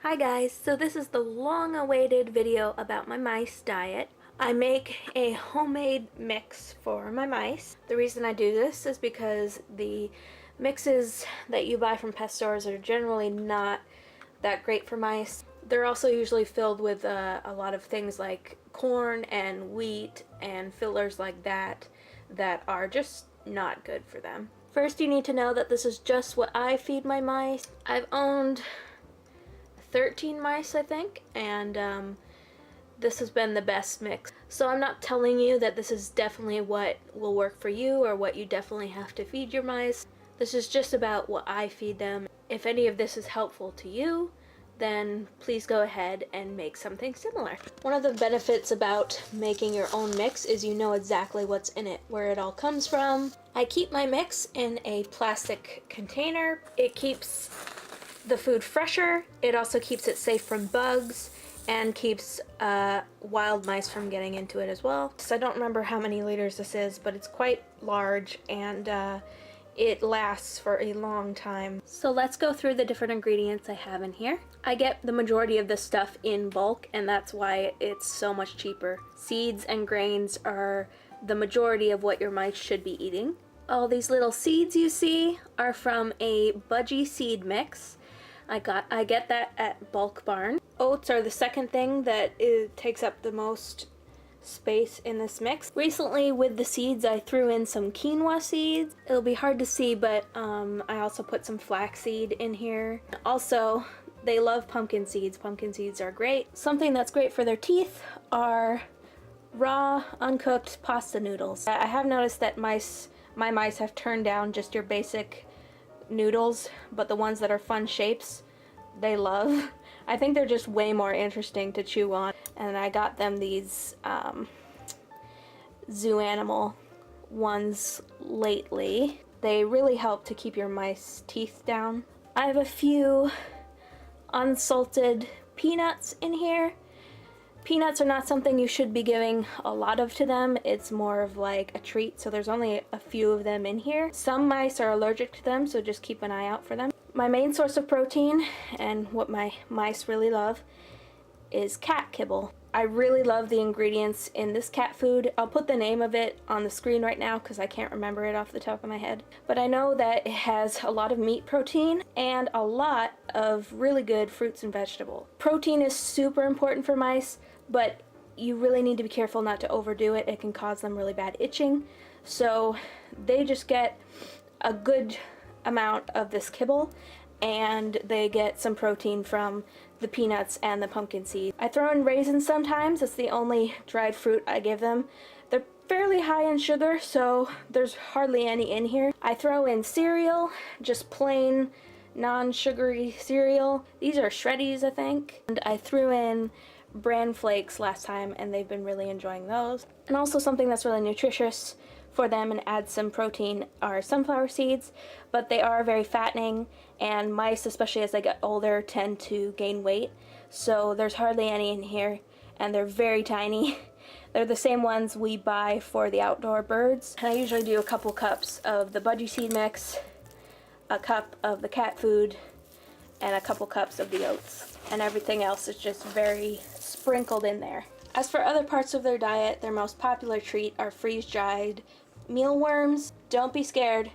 Hi guys, so this is the long-awaited video about my mice diet. I make a homemade mix for my mice. The reason I do this is because the mixes that you buy from pet stores are generally not that great for mice. They're also usually filled with a lot of things like corn and wheat and fillers like that that are just not good for them. First, you need to know that this is just what I feed my mice. I've owned 13 mice, I think, and this has been the best mix. So I'm not telling you that this is definitely what will work for you or what you definitely have to feed your mice. This is just about what I feed them. If any of this is helpful to you, then please go ahead and make something similar. One of the benefits about making your own mix is you know exactly what's in it, where it all comes from. I keep my mix in a plastic container. It keeps the food fresher, it also keeps it safe from bugs, and keeps wild mice from getting into it as well. So I don't remember how many liters this is, but it's quite large and it lasts for a long time. So let's go through the different ingredients I have in here. I get the majority of this stuff in bulk, and that's why it's so much cheaper. Seeds and grains are the majority of what your mice should be eating. All these little seeds you see are from a budgie seed mix. I get that at Bulk Barn. Oats are the second thing that takes up the most space in this mix. Recently with the seeds I threw in some quinoa seeds. It'll be hard to see, but I also put some flaxseed in here. Also, they love pumpkin seeds. Pumpkin seeds are great. Something that's great for their teeth are raw, uncooked pasta noodles. I have noticed that my mice have turned down just your basic noodles, but the ones that are fun shapes they love. I think they're just way more interesting to chew on, and I got them these zoo animal ones lately. They really help to keep your mice teeth down. I have a few unsalted peanuts in here. Peanuts are not something you should be giving a lot of to them. It's more of like a treat, so there's only a few of them in here. Some mice are allergic to them, so just keep an eye out for them. My main source of protein, and what my mice really love, is cat kibble. I really love the ingredients in this cat food. I'll put the name of it on the screen right now because I can't remember it off the top of my head. But I know that it has a lot of meat protein and a lot of really good fruits and vegetables. Protein is super important for mice, but you really need to be careful not to overdo it. It can cause them really bad itching. So they just get a good amount of this kibble, and they get some protein from the peanuts and the pumpkin seed. I throw in raisins sometimes. It's the only dried fruit I give them. They're fairly high in sugar, so there's hardly any in here. I throw in cereal, just plain non-sugary cereal. These are Shreddies, I think. And I threw in bran flakes last time, and they've been really enjoying those. And also something that's really nutritious for them and adds some protein are sunflower seeds, but they are very fattening, and mice, especially as they get older, tend to gain weight. So there's hardly any in here, and they're very tiny. They're the same ones we buy for the outdoor birds. And I usually do a couple cups of the budgie seed mix, a cup of the cat food, and a couple cups of the oats. And everything else is just very sprinkled in there. As for other parts of their diet, their most popular treat are freeze-dried mealworms. Don't be scared.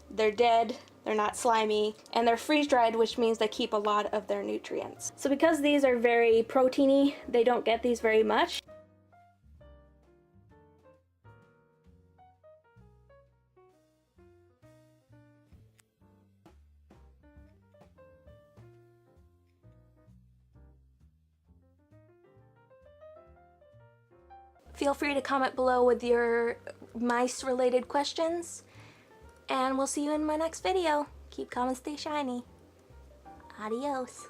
They're dead, they're not slimy, and they're freeze-dried, which means they keep a lot of their nutrients. So because these are very proteiny, they don't get these very much. Feel free to comment below with your mice-related questions, and we'll see you in my next video. Keep calm and stay shiny. Adios.